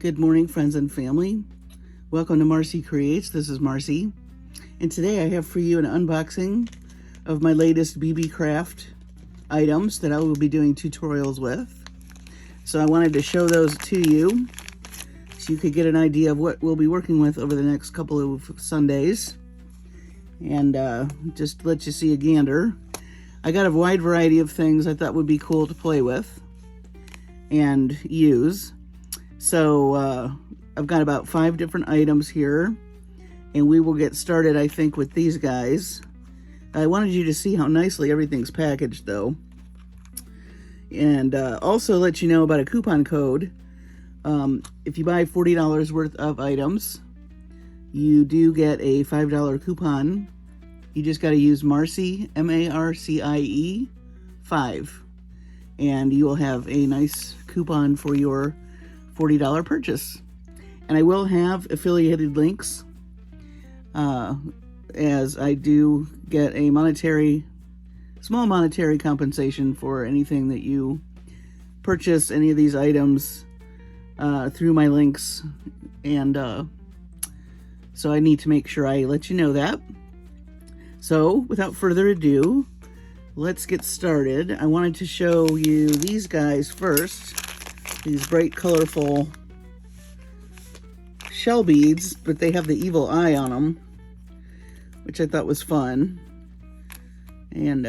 Good morning, friends and family. Welcome to Marcie Creates. This is Marcie, and today I have for you an unboxing of my latest Beebeecraft items that I will be doing tutorials with. So I wanted to show those to you so you could get an idea of what we'll be working with over the next couple of Sundays, and just let you see a gander. I got a wide variety of things I thought would be cool to play with and use. So I've got about 5 different items here, and we will get started, I think, with these guys. I wanted you to see how nicely everything's packaged, though. And also let you know about a coupon code. If you buy $40 worth of items, you do get a $5 coupon. You just got to use Marcie, M-A-R-C-I-E, 5. And you will have a nice coupon for your $40 purchase. And I will have affiliated links as I do get a small monetary compensation for anything that you purchase any of these items through my links. And so I need to make sure I let you know that. So without further ado, let's get started. I wanted to show you these guys first. These bright, colorful shell beads, but they have the evil eye on them, which I thought was fun. And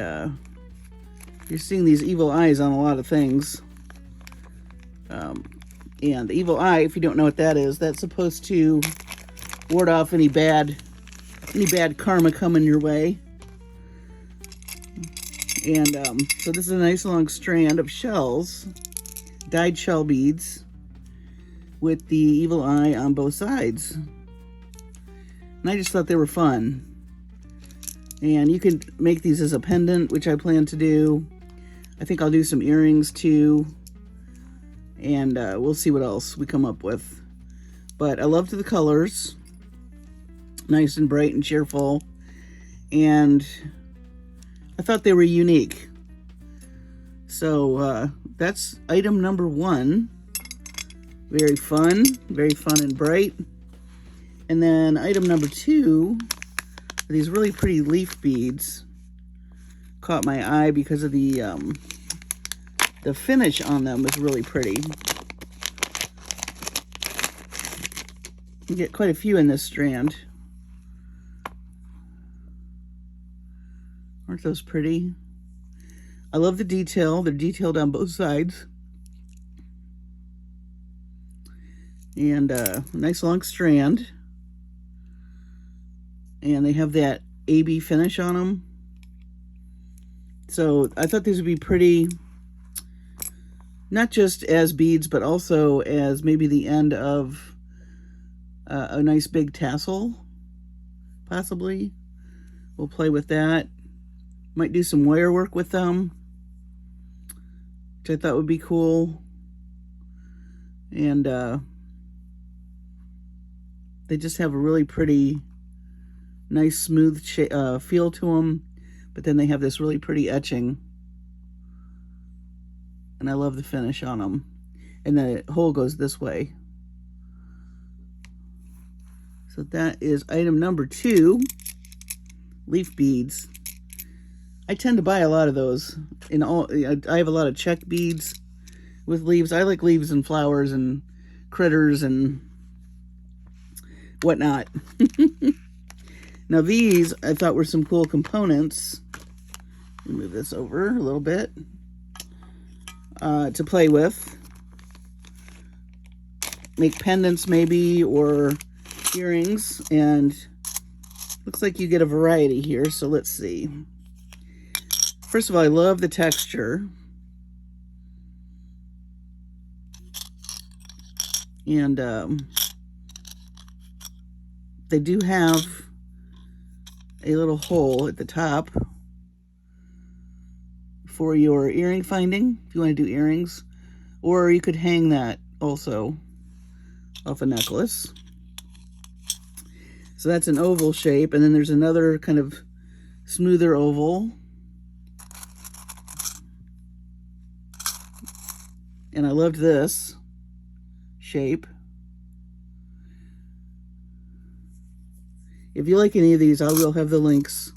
you're seeing these evil eyes on a lot of things. And the evil eye, if you don't know what that is, that's supposed to ward off any bad karma coming your way. And so this is a nice long strand of shells, dyed shell beads with the evil eye on both sides. And I just thought they were fun. And you could make these as a pendant, which I plan to do. I think I'll do some earrings too. And we'll see what else we come up with. But I loved the colors. Nice and bright and cheerful. And I thought they were unique. So that's item number 1. Very fun and bright. And then item number 2 are these really pretty leaf beads. Caught my eye because of the finish on them was really pretty. You get quite a few in this strand. Aren't those pretty? I love the detail. They're detailed on both sides. And a nice long strand. And they have that AB finish on them. So I thought these would be pretty, not just as beads, but also as maybe the end of a nice big tassel, possibly. We'll play with that. Might do some wire work with them, which I thought would be cool. And they just have a really pretty, nice smooth feel to them. But then they have this really pretty etching. And I love the finish on them. And the hole goes this way. So that is item number 2, leaf beads. I tend to buy a lot of those. I have a lot of check beads with leaves. I like leaves and flowers and critters and whatnot. Now these I thought were some cool components. Let me move this over a little bit to play with. Make pendants maybe, or earrings. And looks like you get a variety here, so let's see. First of all, I love the texture. And they do have a little hole at the top for your earring finding, if you want to do earrings. Or you could hang that also off a necklace. So that's an oval shape, and then there's another kind of smoother oval. And I loved this shape. If you like any of these, I will have the links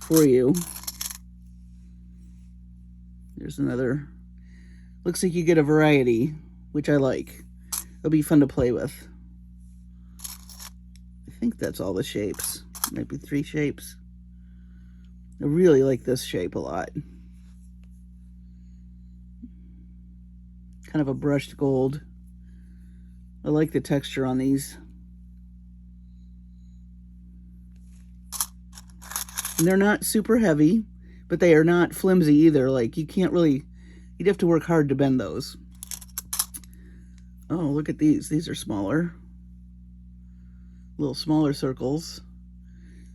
for you. There's another. Looks like you get a variety, which I like. It'll be fun to play with. I think that's all the shapes. Might be 3 shapes. I really like this shape a lot. Kind of a brushed gold. I like the texture on these. And they're not super heavy, but they are not flimsy either. Like, you can't really, you'd have to work hard to bend those. Oh, look at these. These are smaller. Little smaller circles.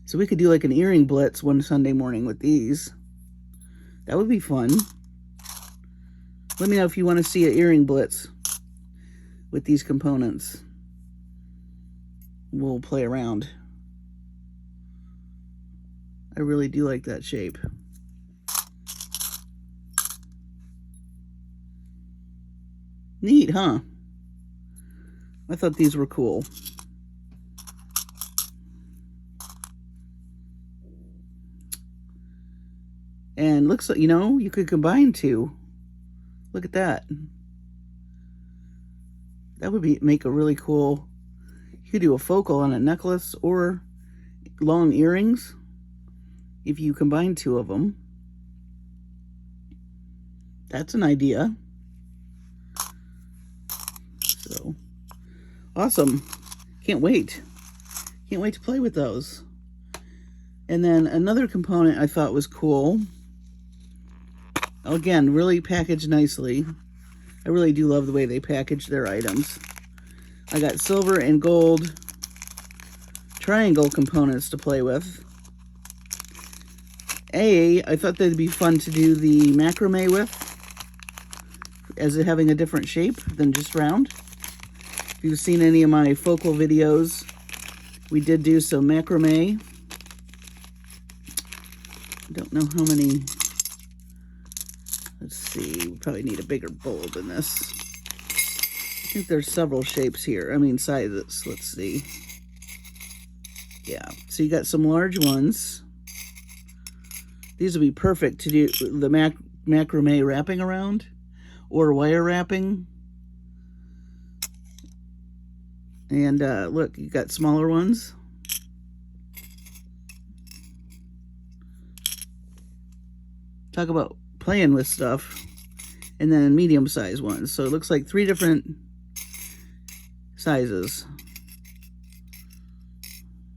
So we could do like an earring blitz one Sunday morning with these. That would be fun. Let me know if you want to see an earring blitz with these components. We'll play around. I really do like that shape. Neat, huh? I thought these were cool. And looks like, you know, you could combine 2. Look at that. That would make a really cool, you could do a focal on a necklace or long earrings if you combine 2 of them. That's an idea. So, awesome. Can't wait. Can't wait to play with those. And then another component I thought was cool. Again, really packaged nicely. I really do love the way they package their items. I got silver and gold triangle components to play with. I thought they'd be fun to do the macrame with, as it having a different shape than just round. If you've seen any of my focal videos, we did do some macrame. I don't know how many. Let's see, we probably need a bigger bowl than this. I think there's several shapes here. I mean, sizes. Let's see. Yeah, so you got some large ones. These would be perfect to do the macrame wrapping around or wire wrapping. And look, you got smaller ones. Talk about playing with stuff. And then medium-sized ones. So it looks like 3 different sizes.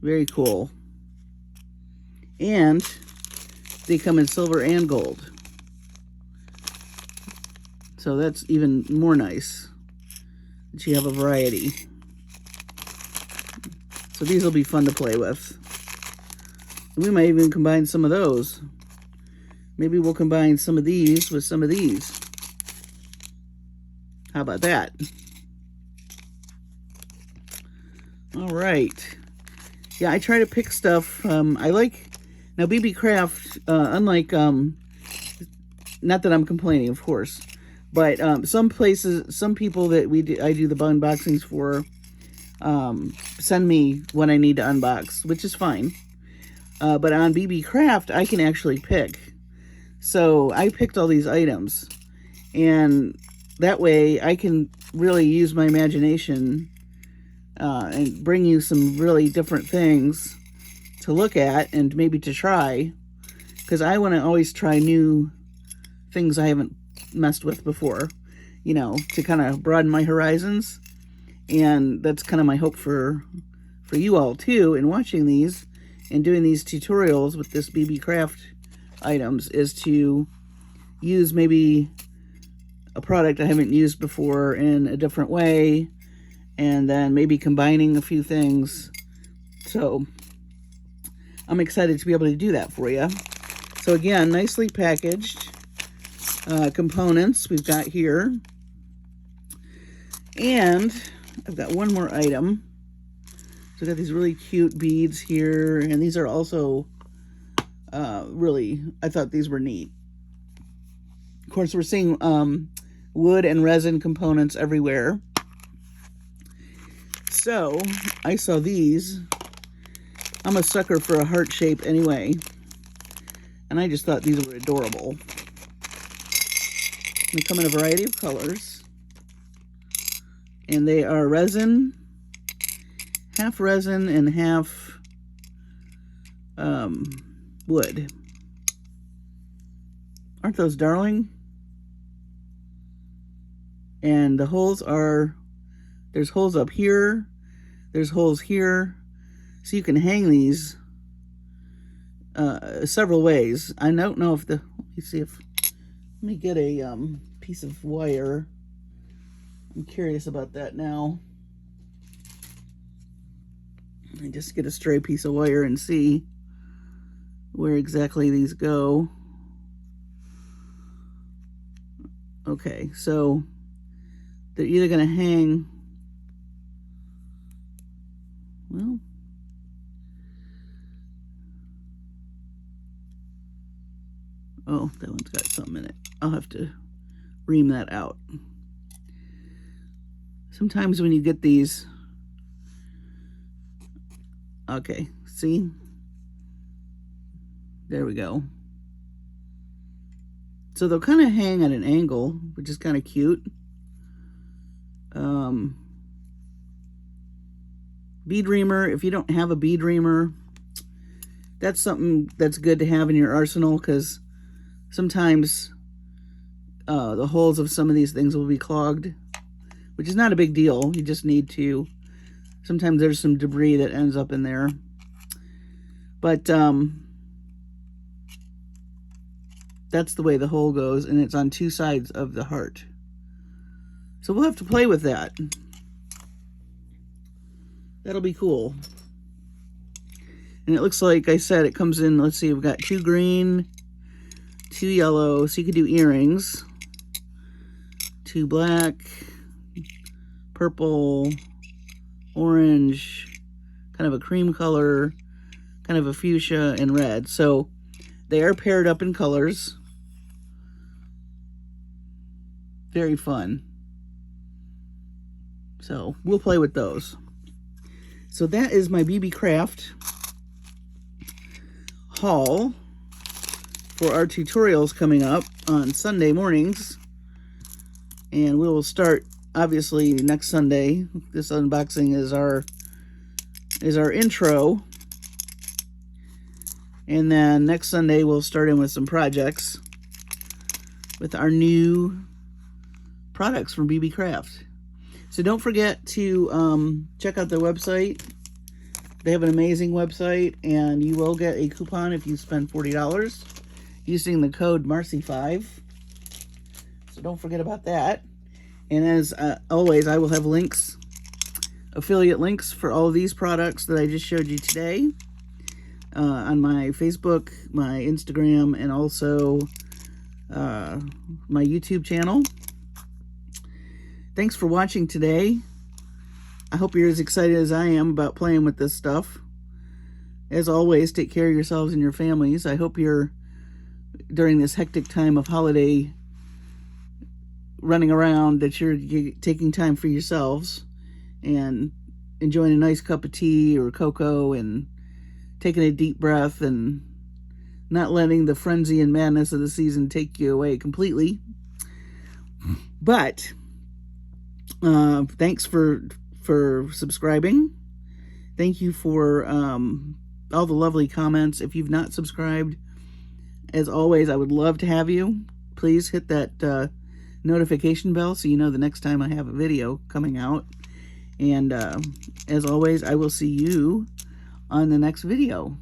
Very cool. And they come in silver and gold. So that's even more nice that you have a variety. So these will be fun to play with. And we might even combine some of those. Maybe we'll combine some of these with some of these. How about that? All right. Yeah, I try to pick stuff. I like, now Beebeecraft, unlike, not that I'm complaining, of course, but some places, some people that I do the unboxings for, send me what I need to unbox, which is fine. But on Beebeecraft, I can actually pick. So I picked all these items, and that way I can really use my imagination and bring you some really different things to look at and maybe to try, because I want to always try new things I haven't messed with before, you know, to kind of broaden my horizons. And that's kind of my hope for you all too in watching these and doing these tutorials with this Beebeecraft items, is to use maybe a product I haven't used before in a different way, and then maybe combining a few things. So I'm excited to be able to do that for you. So again, nicely packaged components we've got here. And I've got one more item. So I've got these really cute beads here, and these are also really, I thought these were neat. Of course, we're seeing wood and resin components everywhere. So I saw these, I'm a sucker for a heart shape anyway. And I just thought these were adorable. They come in a variety of colors. And they are resin, half resin and half wood. Aren't those darling? And the holes are, there's holes up here, there's holes here. So you can hang these several ways. I don't know if let me get a piece of wire. I'm curious about that now. Let me just get a stray piece of wire and see where exactly these go. Okay, so they're either going to hang, well, oh, that one's got something in it. I'll have to ream that out. Sometimes when you get these, okay, see? There we go. So they'll kind of hang at an angle, which is kind of cute. Bead reamer, if you don't have a bead reamer, that's something that's good to have in your arsenal, because sometimes the holes of some of these things will be clogged, which is not a big deal. You just need to, sometimes there's some debris that ends up in there. But that's the way the hole goes, and it's on two sides of the heart. So we'll have to play with that. That'll be cool. And it looks like I said, it comes in, let's see, we've got 2 green, 2 yellow, so you could do earrings, 2 black, purple, orange, kind of a cream color, kind of a fuchsia, and red. So they are paired up in colors. Very fun. So we'll play with those. So that is my Beebeecraft haul for our tutorials coming up on Sunday mornings. And we will start obviously next Sunday. This unboxing is our intro. And then next Sunday we'll start in with some projects with our new products from Beebeecraft. So don't forget to check out their website. They have an amazing website, and you will get a coupon if you spend $40 using the code Marcie5. So don't forget about that. And as always, I will have links, affiliate links for all of these products that I just showed you today on my Facebook, my Instagram, and also my YouTube channel. Thanks for watching today. I hope you're as excited as I am about playing with this stuff. As always, take care of yourselves and your families. I hope you're, during this hectic time of holiday running around, that you're taking time for yourselves and enjoying a nice cup of tea or cocoa and taking a deep breath and not letting the frenzy and madness of the season take you away completely. But thanks for subscribing. Thank you for all the lovely comments. If you've not subscribed, as always, I would love to have you. Please hit that notification bell so you know the next time I have a video coming out. And as always, I will see you on the next video.